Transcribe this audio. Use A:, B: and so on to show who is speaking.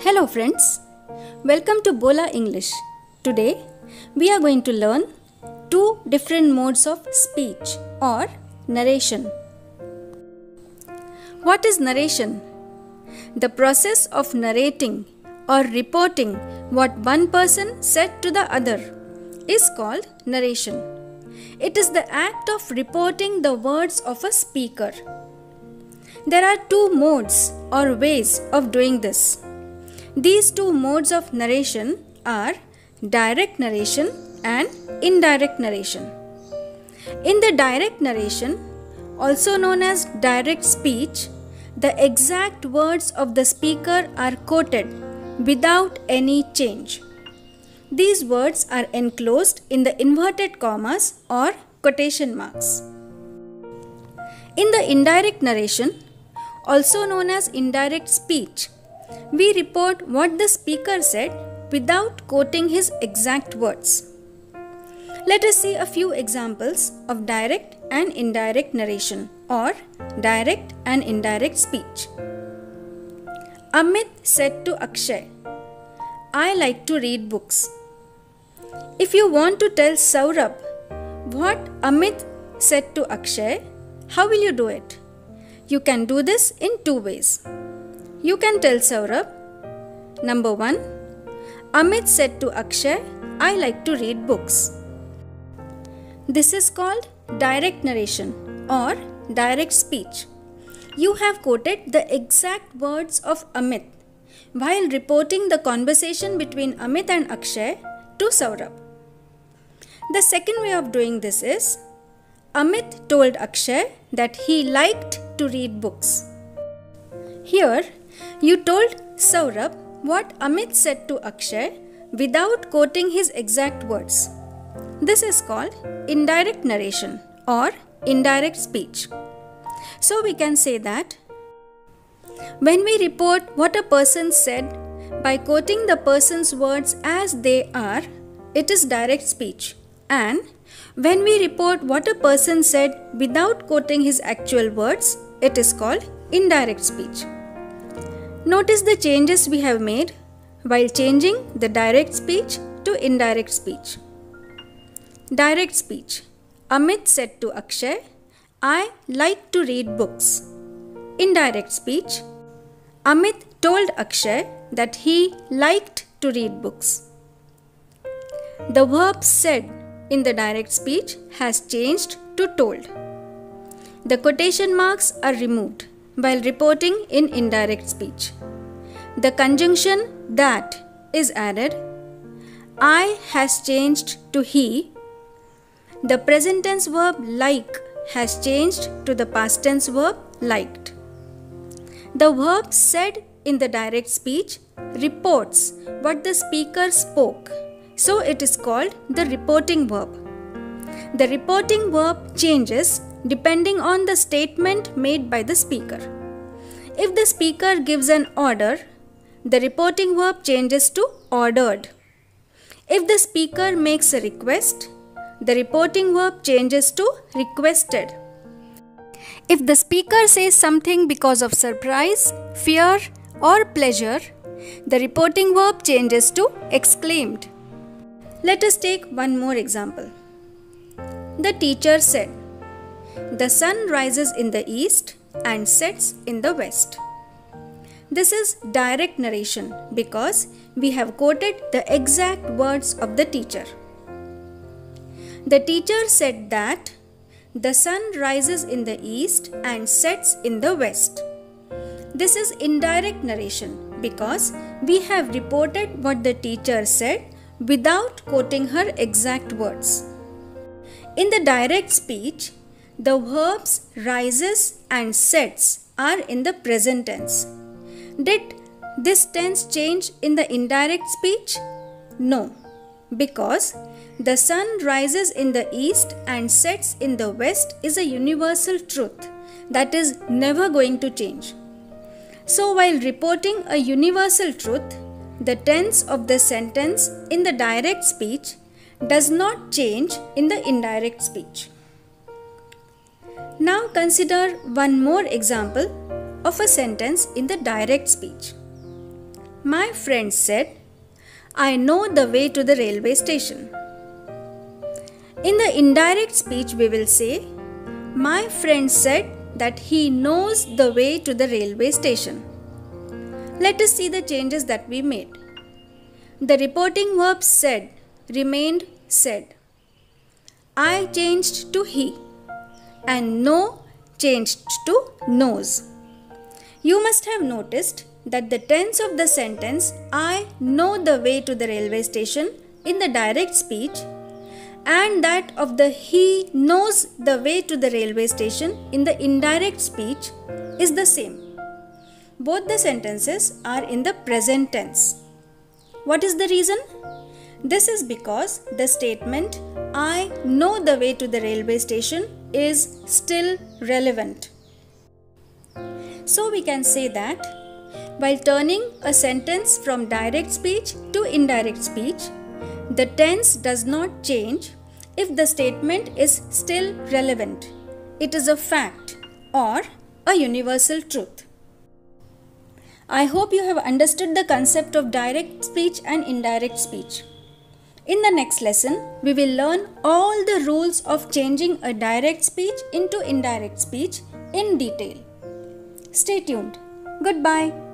A: Hello friends, welcome to Bola English. Today we are going to learn two different modes of speech or narration. What is narration? The process of narrating or reporting what one person said to the other is called narration. It is the act of reporting the words of a speaker. There are two modes or ways of doing this. These two modes of narration are direct narration and indirect narration. In the direct narration, also known as direct speech, the exact words of the speaker are quoted without any change. These words are enclosed in the inverted commas or quotation marks. In the indirect narration, also known as indirect speech, we report what the speaker said without quoting his exact words. Let us see a few examples of direct and indirect narration or direct and indirect speech. Amit said to Akshay, "I like to read books." If you want to tell Saurabh what Amit said to Akshay, how will you do it? You can do this in two ways. You can tell Saurabh, number 1, Amit said to Akshay, "I like to read books." This is called direct narration or direct speech. You have quoted the exact words of Amit while reporting the conversation between Amit and Akshay to Saurabh. The second way of doing this is, Amit told Akshay that he liked to read books. Here, you told Saurabh what Amit said to Akshay without quoting his exact words. This is called indirect narration or indirect speech. So we can say that when we report what a person said by quoting the person's words as they are, it is direct speech. And when we report what a person said without quoting his actual words, it is called indirect speech. Notice the changes we have made while changing the direct speech to indirect speech. Direct speech. Amit said to Akshay, "I like to read books." Indirect speech. Amit told Akshay that he liked to read books. The verb said in the direct speech has changed to told. The quotation marks are removed while reporting in indirect speech. The conjunction that is added. I has changed to he. The present tense verb like has changed to the past tense verb liked. The verb said in the direct speech reports what the speaker spoke, so it is called the reporting verb. The reporting verb changes depending on the statement made by the speaker. If the speaker gives an order, the reporting verb changes to ordered. If the speaker makes a request, the reporting verb changes to requested. If the speaker says something because of surprise, fear, or pleasure, the reporting verb changes to exclaimed. Let us take one more example. The teacher said, "The sun rises in the east and sets in the west." This is direct narration because we have quoted the exact words of the teacher. The teacher said that the sun rises in the east and sets in the west. This is indirect narration because we have reported what the teacher said without quoting her exact words. In the direct speech, the verbs rises and sets are in the present tense. Did this tense change in the indirect speech? No, because the sun rises in the east and sets in the west is a universal truth that is never going to change. So while reporting a universal truth, the tense of the sentence in the direct speech does not change in the indirect speech. Now consider one more example of a sentence in the direct speech. My friend said, I know the way to the railway station. In the indirect speech, we will say, my friend said that he knows the way to the railway station. Let us see the changes that we made. The reporting verb said remained said. I changed to he and know changed to knows. You must have noticed that the tense of the sentence I know the way to the railway station in the direct speech and that of the he knows the way to the railway station in the indirect speech is the same. Both the sentences are in the present tense. What is the reason? This is because the statement I know the way to the railway station is still relevant. So we can say that while turning a sentence from direct speech to indirect speech, the tense does not change if the statement is still relevant. It is a fact or a universal truth. I hope you have understood the concept of direct speech and indirect speech. In the next lesson, we will learn all the rules of changing a direct speech into indirect speech in detail. Stay tuned. Goodbye.